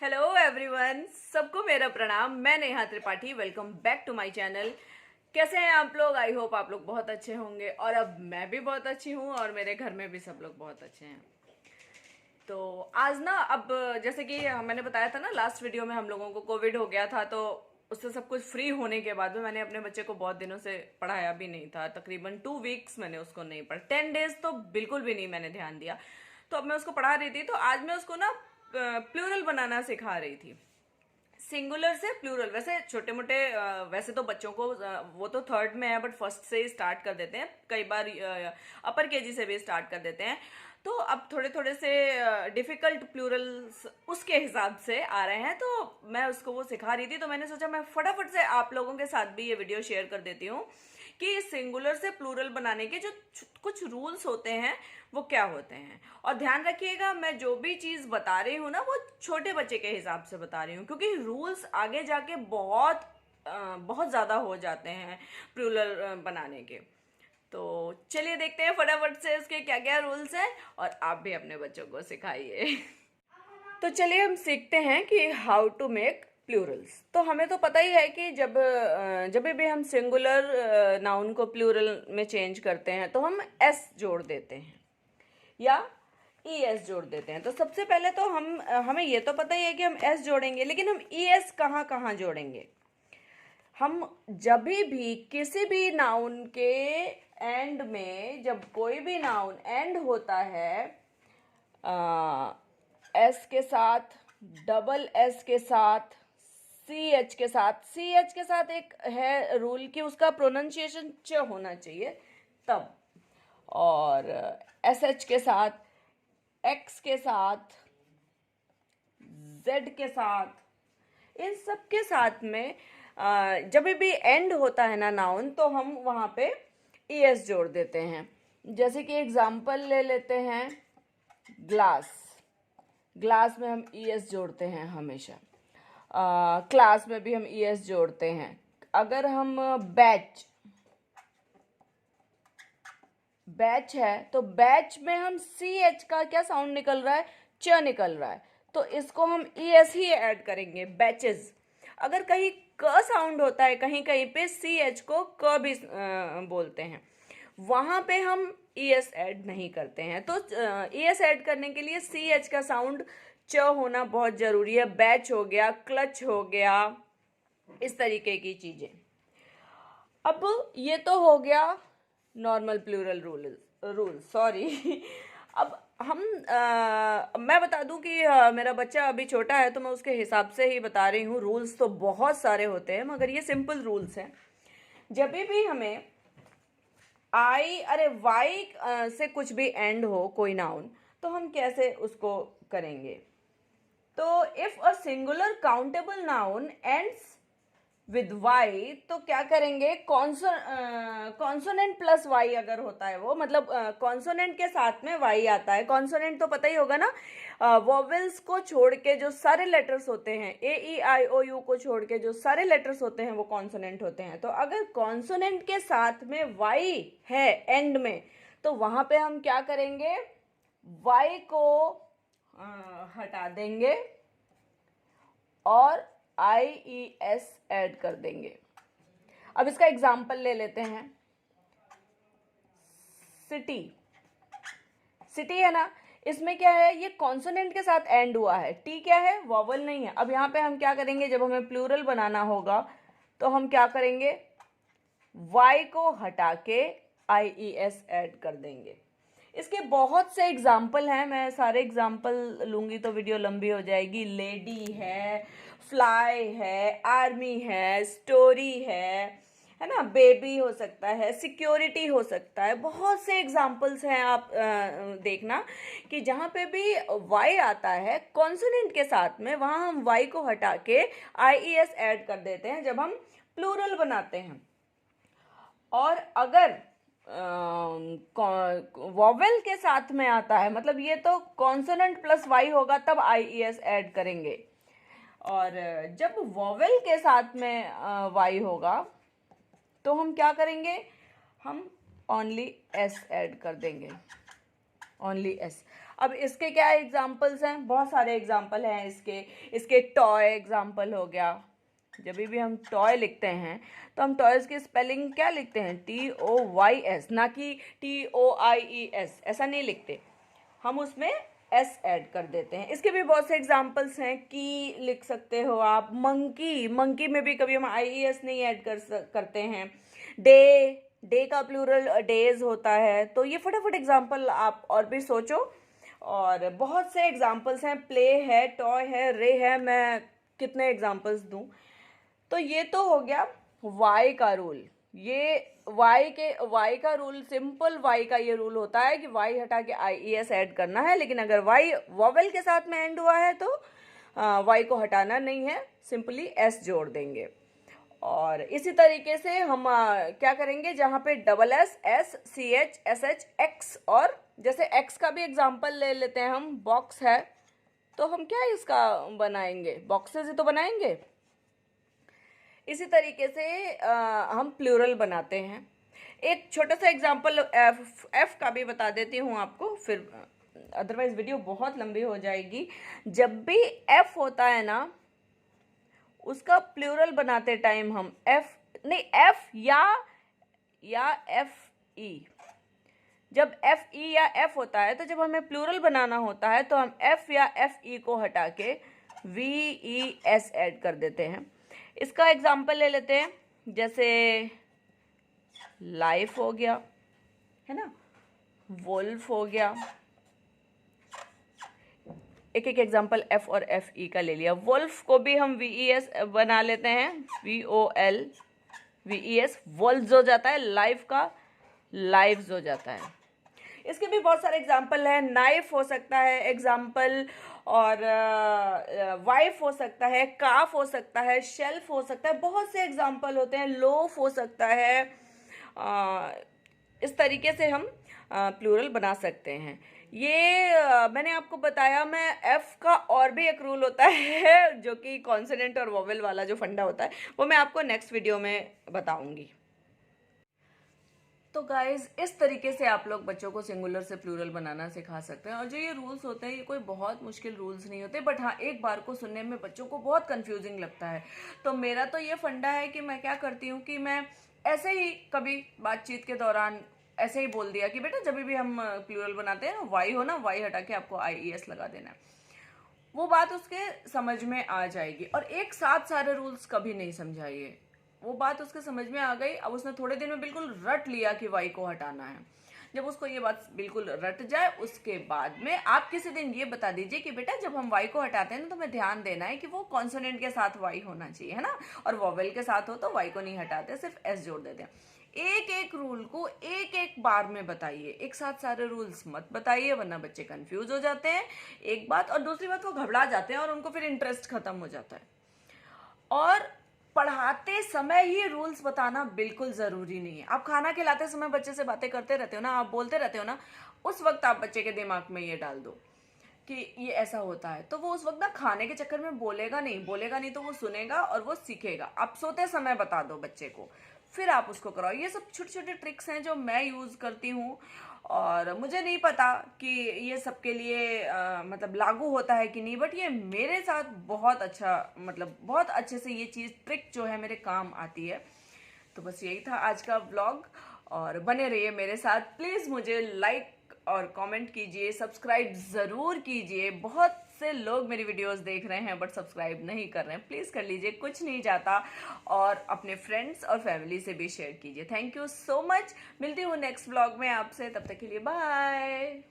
Hello everyone, सबको मेरा प्रणाम। मैं Neha Tripathi. Welcome back to my channel. कैसे हैं आप लोग? आई होप आप लोग बहुत अच्छे होंगे और अब मैं भी बहुत अच्छी हूँ और मेरे घर में भी सब लोग बहुत अच्छे हैं। तो आज ना, अब जैसे कि मैंने बताया था ना लास्ट वीडियो में, हम लोगों को कोविड हो गया था, तो उससे सब कुछ फ्री होने के बाद में मैंने अपने बच्चे को बहुत दिनों से पढ़ाया भी नहीं था। तकरीबन 2 वीक्स मैंने उसको नहीं पढ़ा, 10 डेज तो बिल्कुल भी नहीं मैंने ध्यान दिया। तो अब मैं उसको पढ़ा रही थी, तो आज मैं उसको ना प्लूरल बनाना सिखा रही थी। सिंगुलर से प्लूरल। वैसे छोटे मोटे वैसे तो बच्चों को वो तो थर्ड में है, बट फर्स्ट से ही स्टार्ट कर देते हैं, कई बार अपर केजी से भी स्टार्ट कर देते हैं। तो अब थोड़े थोड़े से डिफिकल्ट प्लूरल्स उसके हिसाब से आ रहे हैं, तो मैं उसको वो सिखा रही थी। तो मैंने सोचा मैं फटाफट से आप लोगों के साथ भी ये वीडियो शेयर कर देती हूँ कि सिंगुलर से प्लूरल बनाने के जो कुछ रूल्स होते हैं वो क्या होते हैं। और ध्यान रखिएगा, मैं जो भी चीज़ बता रही हूँ ना वो छोटे बच्चे के हिसाब से बता रही हूँ, क्योंकि रूल्स आगे जाके बहुत ज़्यादा हो जाते हैं प्लूरल बनाने के। तो चलिए देखते हैं फटाफट से उसके क्या क्या रूल्स हैं, और आप भी अपने बच्चों को सिखाइए। तो चलिए हम सीखते हैं कि हाउ टू मेक प्लूरल्स। तो हमें तो पता ही है कि जब भी हम सिंगुलर नाउन को प्लूरल में चेंज करते हैं तो हम एस जोड़ देते हैं या ई एस जोड़ देते हैं। तो सबसे पहले तो हमें ये तो पता ही है कि हम एस जोड़ेंगे, लेकिन हम ई एस कहाँ कहाँ जोड़ेंगे? हम जब भी किसी भी नाउन के एंड में, जब कोई भी नाउन एंड होता है एस के साथ, डबल एस के साथ, सी एच के साथ, सी एच के साथ एक है रूल कि उसका प्रोनाउंसिएशन च होना चाहिए तब, और एस एच के साथ, एक्स के साथ, जेड के साथ, इन सब के साथ में जब भी एंड होता है ना नाउन, तो हम वहाँ पे ई एस जोड़ देते हैं। जैसे कि एग्जाम्पल ले लेते हैं, ग्लास। ग्लास में हम ई एस जोड़ते हैं हमेशा। क्लास में भी हम ई एस जोड़ते हैं। अगर हम बैच है तो बैच में हम सी एच का क्या साउंड निकल रहा है? च निकल रहा है, तो इसको हम ई एस ही ऐड करेंगे, बैचेस। अगर कहीं क साउंड होता है, कहीं कहीं पे सी एच को क भी बोलते हैं, वहाँ पे हम ई एस ऐड नहीं करते हैं। तो ई एस ऐड करने के लिए सी एच का साउंड च होना बहुत ज़रूरी है। बैच हो गया, क्लच हो गया, इस तरीके की चीज़ें। अब ये तो हो गया नॉर्मल प्लूरल रूल सॉरी। अब मैं बता दूं कि मेरा बच्चा अभी छोटा है, तो मैं उसके हिसाब से ही बता रही हूँ। रूल्स तो बहुत सारे होते हैं, मगर ये सिंपल रूल्स हैं। जब भी हमें वाई से कुछ भी एंड हो कोई नाउन, तो हम कैसे उसको करेंगे? तो if a singular countable noun ends with Y, तो क्या करेंगे? कॉन्सोनेंट प्लस वाई अगर होता है वो, मतलब कॉन्सोनेंट के साथ में वाई आता है। कॉन्सोनेंट तो पता ही होगा ना, वॉवेल्स को छोड़ के जो सारे लेटर्स होते हैं, ए ई आई ओ यू को छोड़ के जो सारे लेटर्स होते हैं वो कॉन्सोनेंट होते हैं। तो अगर कॉन्सोनेंट के साथ में वाई है एंड में, तो वहां पे हम क्या करेंगे? वाई को हटा देंगे और आई ई एस ऐड कर देंगे। अब इसका एग्जाम्पल ले लेते हैं। सिटी, सिटी है ना, इसमें क्या है? ये कॉन्सोनेंट के साथ एंड हुआ है। टी क्या है? वॉवल नहीं है। अब यहाँ पे हम क्या करेंगे? जब हमें प्लूरल बनाना होगा तो हम क्या करेंगे? वाई को हटा के आई ई एस ऐड कर देंगे। इसके बहुत से एग्जाम्पल हैं, मैं सारे एग्जाम्पल लूंगी तो वीडियो लंबी हो जाएगी। लेडी है, फ्लाई है, आर्मी है, स्टोरी है ना, बेबी हो सकता है, सिक्योरिटी हो सकता है। बहुत से एग्जाम्पल्स हैं। आप देखना कि जहाँ पे भी वाई आता है कॉन्सोनेंट के साथ में, वहाँ हम वाई को हटा के आई ई एस ऐड कर देते हैं जब हम प्लूरल बनाते हैं। और अगर वॉवेल के साथ में आता है, मतलब ये तो कॉन्सोनेंट प्लस वाई होगा तब आई ई एस ऐड करेंगे, और जब वॉवेल के साथ में वाई होगा तो हम क्या करेंगे? हम ओनली एस ऐड कर देंगे, ओनली एस। अब इसके क्या एग्जाम्पल्स हैं, बहुत सारे एग्जाम्पल हैं इसके टॉय एग्जाम्पल हो गया। जब भी हम टॉय लिखते हैं तो हम टॉयज की स्पेलिंग क्या लिखते हैं, TOYS, ना कि TOIES, ऐसा नहीं लिखते, हम उसमें S ऐड कर देते हैं। इसके भी बहुत से एग्जाम्पल्स हैं। की लिख सकते हो आप, मंकी में भी कभी हम IES नहीं ऐड करते हैं। डे का प्लूरल डेज होता है। तो ये फटाफट एग्जाम्पल आप और भी सोचो, और बहुत से एग्जाम्पल्स हैं। प्ले है, टॉय है, रे है, मैं कितने एग्जाम्पल्स दूं। तो ये तो हो गया वाई का रूल। ये वाई का रूल, सिंपल वाई का ये रूल होता है कि वाई हटा के IES ऐड करना है, लेकिन अगर वाई वॉवेल के साथ में एंड हुआ है तो वाई को हटाना नहीं है, सिंपली S जोड़ देंगे। और इसी तरीके से हम क्या करेंगे, जहाँ पे double S, CH, SH, X, और जैसे X का भी एग्जाम्पल ले लेते हैं हम, बॉक्स है तो हम क्या इसका बनाएंगे, बॉक्सेस ही तो बनाएंगे। इसी तरीके से हम प्लूरल बनाते हैं। एक छोटा सा एग्जाम्पल एफ का भी बता देती हूँ आपको, फिर अदरवाइज वीडियो बहुत लंबी हो जाएगी। जब भी एफ होता है ना, उसका प्लूरल बनाते टाइम हम एफ या FE, जब FE या F होता है तो जब हमें प्लूरल बनाना होता है तो हम F या FE को हटा के VES ऐड कर देते हैं। इसका एग्जाम्पल ले लेते हैं, जैसे लाइफ हो गया, है ना, वुल्फ हो गया। एक एक एग्जाम्पल F और FE का ले लिया। वुल्फ को भी हम VES बना लेते हैं, VOL, VES, वुल्फ्स हो जाता है। लाइफ का लाइव्स हो जाता है। इसके भी बहुत सारे एग्जाम्पल हैं। नाइफ हो सकता है एग्जाम्पल, और वाइफ हो सकता है, काफ हो सकता है, शेल्फ हो सकता है, बहुत से एग्जाम्पल होते हैं। लोफ हो सकता है। इस तरीके से हम प्लूरल बना सकते हैं। ये मैंने आपको बताया। मैं एफ का और भी एक रूल होता है जो कि कॉन्सोनेंट और वोवेल वाला जो फंडा होता है, वो मैं आपको नेक्स्ट वीडियो में बताऊंगी। तो गाइज, इस तरीके से आप लोग बच्चों को सिंगुलर से प्लूरल बनाना सिखा सकते हैं। और जो ये रूल्स होते हैं, ये कोई बहुत मुश्किल रूल्स नहीं होते, बट हाँ, एक बार को सुनने में बच्चों को बहुत कंफ्यूजिंग लगता है। तो मेरा तो ये फंडा है कि मैं क्या करती हूँ कि मैं ऐसे ही कभी बातचीत के दौरान ऐसे ही बोल दिया कि बेटा जब भी हम प्लूरल बनाते हैं, वाई हो ना, वाई हटा के आपको IES लगा देना है। वो बात उसके समझ में आ जाएगी। और एक साथ सारे रूल्स कभी नहीं समझाइए, वो बात उसके समझ में आ गई। अब उसने थोड़े दिन में बिल्कुल रट लिया कि वाई को हटाना है। जब उसको ये बात बिल्कुल रट जाए, उसके बाद में आप किसी दिन ये बता दीजिए कि बेटा जब हम वाई को हटाते हैं ना, तो हमें ध्यान देना है कि वो कॉन्सोनेंट के साथ वाई होना चाहिए, है ना, और वोवेल के साथ हो तो वाई को नहीं हटाते, सिर्फ S जोड़ देते हैं। एक एक रूल को एक एक बार में बताइए, एक साथ सारे रूल्स मत बताइए, वरना बच्चे कंफ्यूज हो जाते हैं, एक बात। और दूसरी बात, वो घबरा जाते हैं और उनको फिर इंटरेस्ट खत्म हो जाता है। और पढ़ाते समय ही रूल्स बताना बिल्कुल जरूरी नहीं है। आप खाना खिलाते समय बच्चे से बातें करते रहते हो ना, आप बोलते रहते हो ना, उस वक्त आप बच्चे के दिमाग में ये डाल दो कि ये ऐसा होता है, तो वो उस वक्त ना खाने के चक्कर में बोलेगा नहीं, तो वो सुनेगा और वो सीखेगा। आप सोते समय बता दो बच्चे को, फिर आप उसको कराओ। ये सब छोटे छोटे ट्रिक्स हैं जो मैं यूज़ करती हूँ, और मुझे नहीं पता कि ये सबके लिए मतलब लागू होता है कि नहीं, बट ये मेरे साथ बहुत अच्छा, मतलब बहुत अच्छे से ये चीज़, ट्रिक जो है, मेरे काम आती है। तो बस यही था आज का व्लॉग, और बने रहिए मेरे साथ। प्लीज़ मुझे लाइक और कमेंट कीजिए, सब्सक्राइब ज़रूर कीजिए। बहुत से लोग मेरी वीडियोस देख रहे हैं बट सब्सक्राइब नहीं कर रहे हैं, प्लीज़ कर लीजिए, कुछ नहीं जाता। और अपने फ्रेंड्स और फैमिली से भी शेयर कीजिए। Thank you so much. मिलती हूँ नेक्स्ट व्लॉग में आपसे, तब तक के लिए बाय।